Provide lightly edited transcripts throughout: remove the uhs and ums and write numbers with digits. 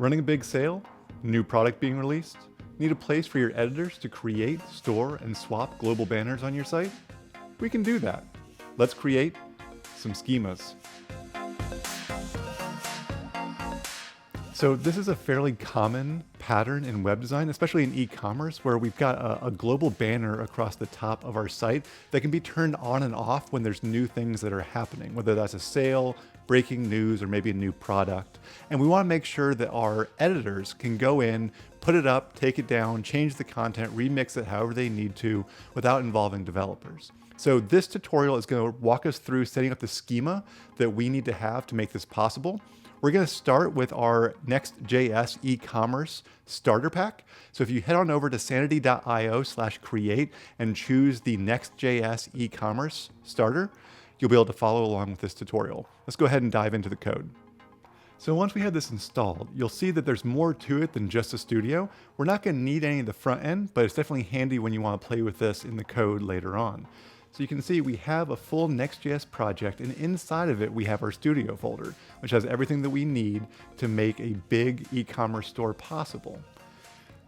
Running a big sale? New product being released? Need a place for your editors to create, store, and swap global banners on your site? We can do that. Let's create some schemas. So this is a fairly common pattern in web design, especially in e-commerce, where we've got a global banner across the top of our site that can be turned on and off when there's new things that are happening, whether that's a sale, breaking news, or maybe a new product. And we want to make sure that our editors can go in, put it up, take it down, change the content, remix it however they need to without involving developers. So this tutorial is going to walk us through setting up the schema that we need to have to make this possible. We're going to start with our Next.js e-commerce starter pack. So if you head on over to sanity.io/create and choose the Next.js e-commerce starter, you'll be able to follow along with this tutorial. Let's go ahead and dive into the code. So once we have this installed, you'll see that there's more to it than just a studio. We're not going to need any of the front end, but it's definitely handy when you want to play with this in the code later on. So you can see we have a full Next.js project, and inside of it we have our studio folder, which has everything that we need to make a big e-commerce store possible.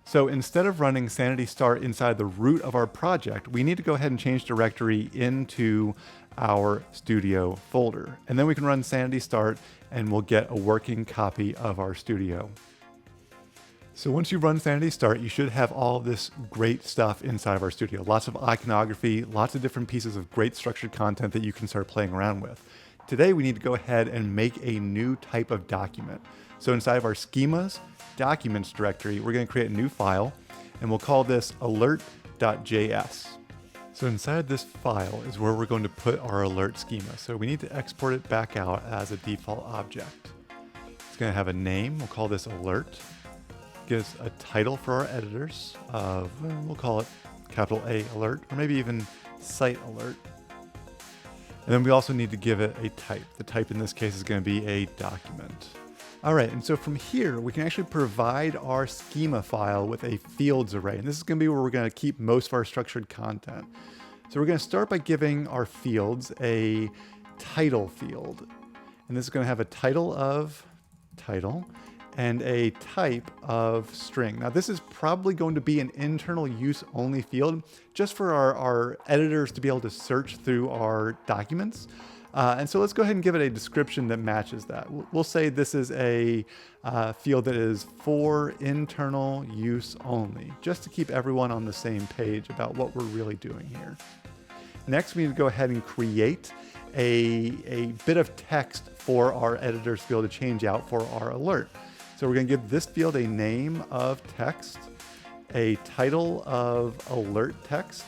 So instead of running Sanity start inside the root of our project, we need to go ahead and change directory into our studio folder. And then we can run Sanity start and we'll get a working copy of our studio. So once you run Sanity start, you should have all of this great stuff inside of our studio. Lots of iconography, lots of different pieces of great structured content that you can start playing around with. Today, we need to go ahead and make a new type of document. So inside of our schemas, documents directory, we're going to create a new file and we'll call this alert.js. So inside this file is where we're going to put our alert schema. So we need to export it back out as a default object. It's going to have a name. We'll call this alert. Gives a title for our editors of, we'll call it capital A alert, or maybe even site alert. And then we also need to give it a type. The type in this case is going to be a document. All right, and so from here, we can actually provide our schema file with a fields array. And this is going to be where we're going to keep most of our structured content. So we're going to start by giving our fields a title field. And this is going to have a title of title and a type of string. Now this is probably going to be an internal use only field just for our editors to be able to search through our documents. And so let's go ahead and give it a description that matches that. We'll say this is a field that is for internal use only, just to keep everyone on the same page about what we're really doing here. Next, we need to go ahead and create a bit of text for our editors to be able to change out for our alert. So we're going to give this field a name of text, a title of alert text,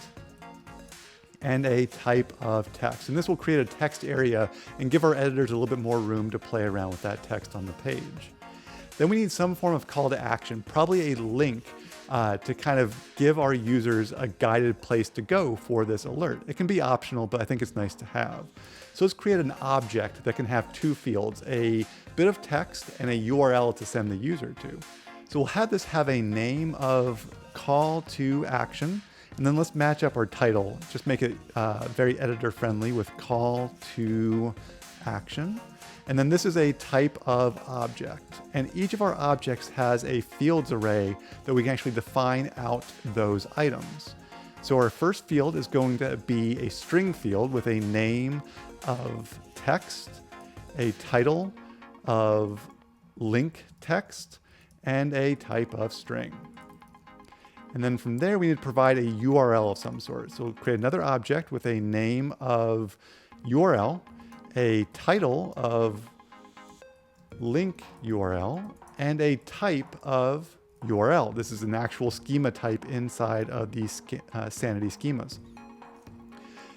and a type of text. And this will create a text area and give our editors a little bit more room to play around with that text on the page. Then we need some form of call to action, probably a link to kind of give our users a guided place to go for this alert. It can be optional, but I think it's nice to have. So let's create an object that can have two fields, a bit of text and a URL to send the user to. So we'll have this have a name of call to action, and then let's match up our title. Just make it very editor friendly with call to action. And then this is a type of object. And each of our objects has a fields array that we can actually define out those items. So our first field is going to be a string field with a name of text, a title of link text, and a type of string. And then from there, we need to provide a URL of some sort. So we'll create another object with a name of URL, a title of link URL, and a type of URL. This is an actual schema type inside of these Sanity schemas.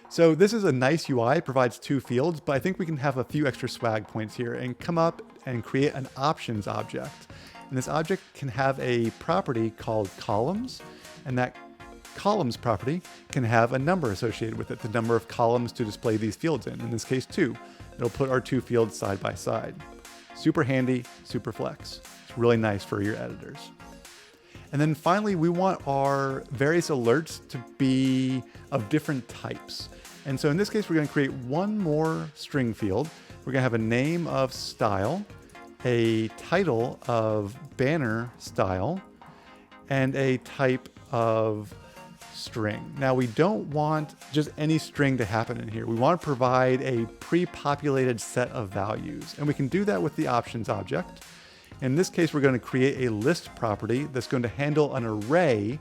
So this is a nice UI, it provides two fields, but I think we can have a few extra swag points here and come up and create an options object. And this object can have a property called columns, and that columns property can have a number associated with it, the number of columns to display these fields in this case 2. It'll put our two fields side by side. Super handy, super flex. It's really nice for your editors. And then finally, we want our various alerts to be of different types. And so in this case, we're going to create one more string field. We're going to have a name of style, a title of banner style, and a type of string. Now we don't want just any string to happen in here. We want to provide a pre-populated set of values, and we can do that with the options object. In this case, we're going to create a list property that's going to handle an array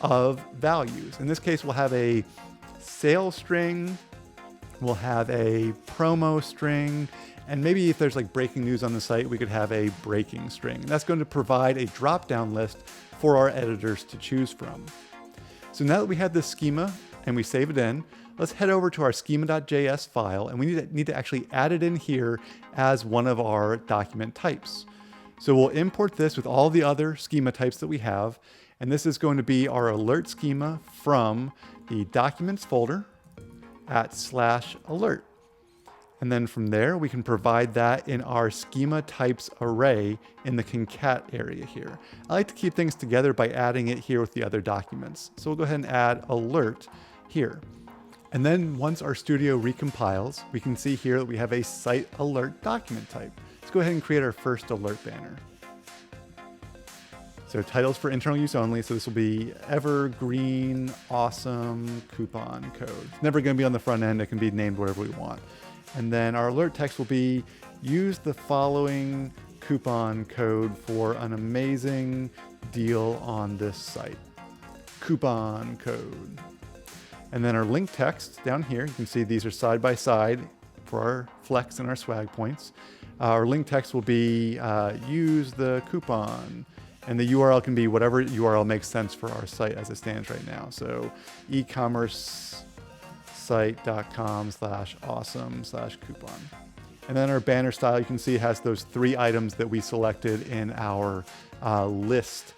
of values. In this case, we'll have a sales string, we'll have a promo string, and maybe if there's like breaking news on the site, we could have a breaking string. And that's going to provide a drop-down list for our editors to choose from. So now that we have this schema and we save it in, let's head over to our schema.js file, and we need to actually add it in here as one of our document types. So we'll import this with all the other schema types that we have, and this is going to be our alert schema from the documents folder @/alert. And then from there, we can provide that in our schema types array in the concat area here. I like to keep things together by adding it here with the other documents. So we'll go ahead and add alert here. And then once our studio recompiles, we can see here that we have a site alert document type. Let's go ahead and create our first alert banner. So titles for internal use only. So this will be evergreen, awesome coupon code. It's never going to be on the front end. It can be named whatever we want. And then our alert text will be, use the following coupon code for an amazing deal on this site. Coupon code. And then our link text down here, you can see these are side by side for our flex and our swag points. Our link text will be use the coupon. And the URL can be whatever URL makes sense for our site as it stands right now. So ecommerce site.com/awesome/coupon. And then our banner style, you can see, has those 3 items that we selected in our list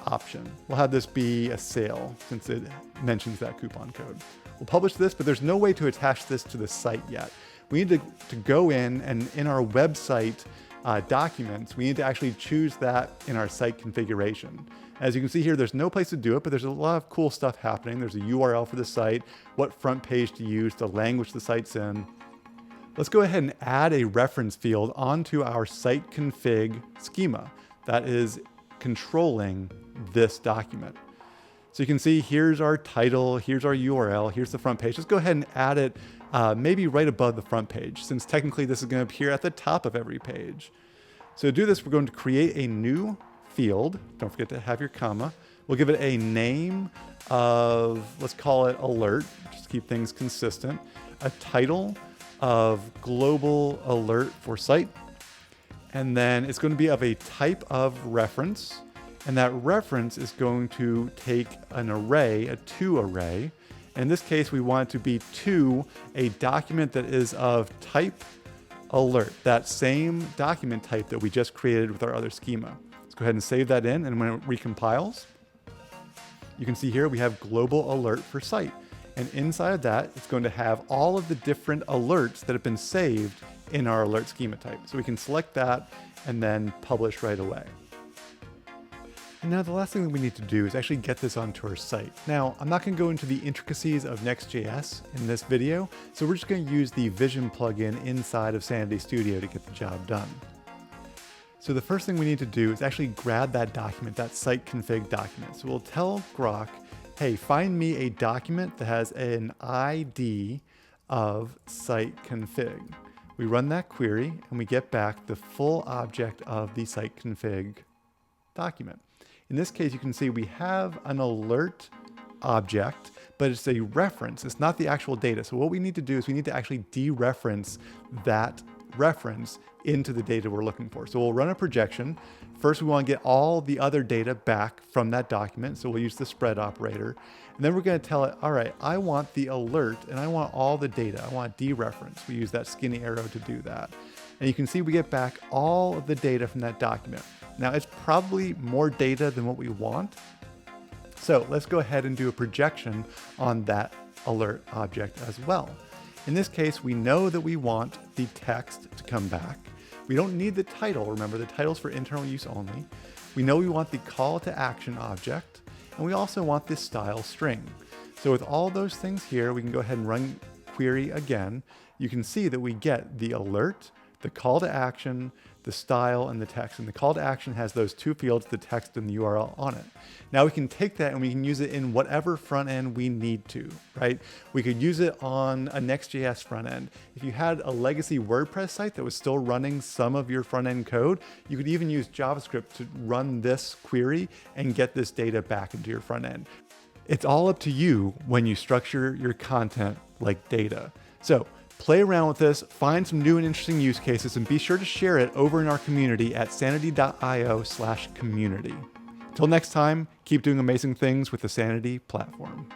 option. We'll have this be a sale since it mentions that coupon code. We'll publish this, but there's no way to attach this to the site yet. We need to go in, and in our website documents, we need to actually choose that in our site configuration. As you can see here, there's no place to do it, but there's a lot of cool stuff happening. There's a URL for the site, what front page to use, the language the site's in. Let's go ahead and add a reference field onto our site config schema that is controlling this document. So you can see here's our title, here's our URL, here's the front page. Let's go ahead and add it maybe right above the front page, since technically this is going to appear at the top of every page. So to do this, we're going to create a new field. Don't forget to have your comma. We'll give it a name of, let's call it alert, just to keep things consistent. A title of global alert for site. And then it's going to be of a type of reference. And that reference is going to take an array, a to array. In this case, we want it to be to a document that is of type alert, that same document type that we just created with our other schema. Let's go ahead and save that in, and when it recompiles, you can see here we have global alert for site. And inside of that, it's going to have all of the different alerts that have been saved in our alert schema type. So we can select that and then publish right away. And now the last thing that we need to do is actually get this onto our site. Now, I'm not going to go into the intricacies of Next.js in this video, so we're just going to use the Vision plugin inside of Sanity Studio to get the job done. So the first thing we need to do is actually grab that document, that site config document. So we'll tell GROQ, hey, find me a document that has an ID of site config. We run that query and we get back the full object of the site config document. In this case, you can see we have an alert object, but it's a reference. It's not the actual data. So what we need to do is we need to actually dereference that reference into the data we're looking for. So we'll run a projection. First, we want to get all the other data back from that document. So we'll use the spread operator. And then we're going to tell it, all right, I want the alert and I want all the data. I want dereference. We use that skinny arrow to do that. And you can see we get back all of the data from that document. Now it's probably more data than what we want. So let's go ahead and do a projection on that alert object as well. In this case, we know that we want the text to come back. We don't need the title. Remember, the title's for internal use only. We know we want the call to action object, and we also want this style string. So with all those things here, we can go ahead and run query again. You can see that we get the alert, the call to action, the style, and the text. And the call to action has those two fields, the text and the URL on it. Now we can take that and we can use it in whatever front end we need to, right? We could use it on a Next.js front end. If you had a legacy WordPress site that was still running some of your front end code, you could even use JavaScript to run this query and get this data back into your front end. It's all up to you when you structure your content like data. So play around with this, find some new and interesting use cases, and be sure to share it over in our community at sanity.io/community. Till next time, keep doing amazing things with the Sanity platform.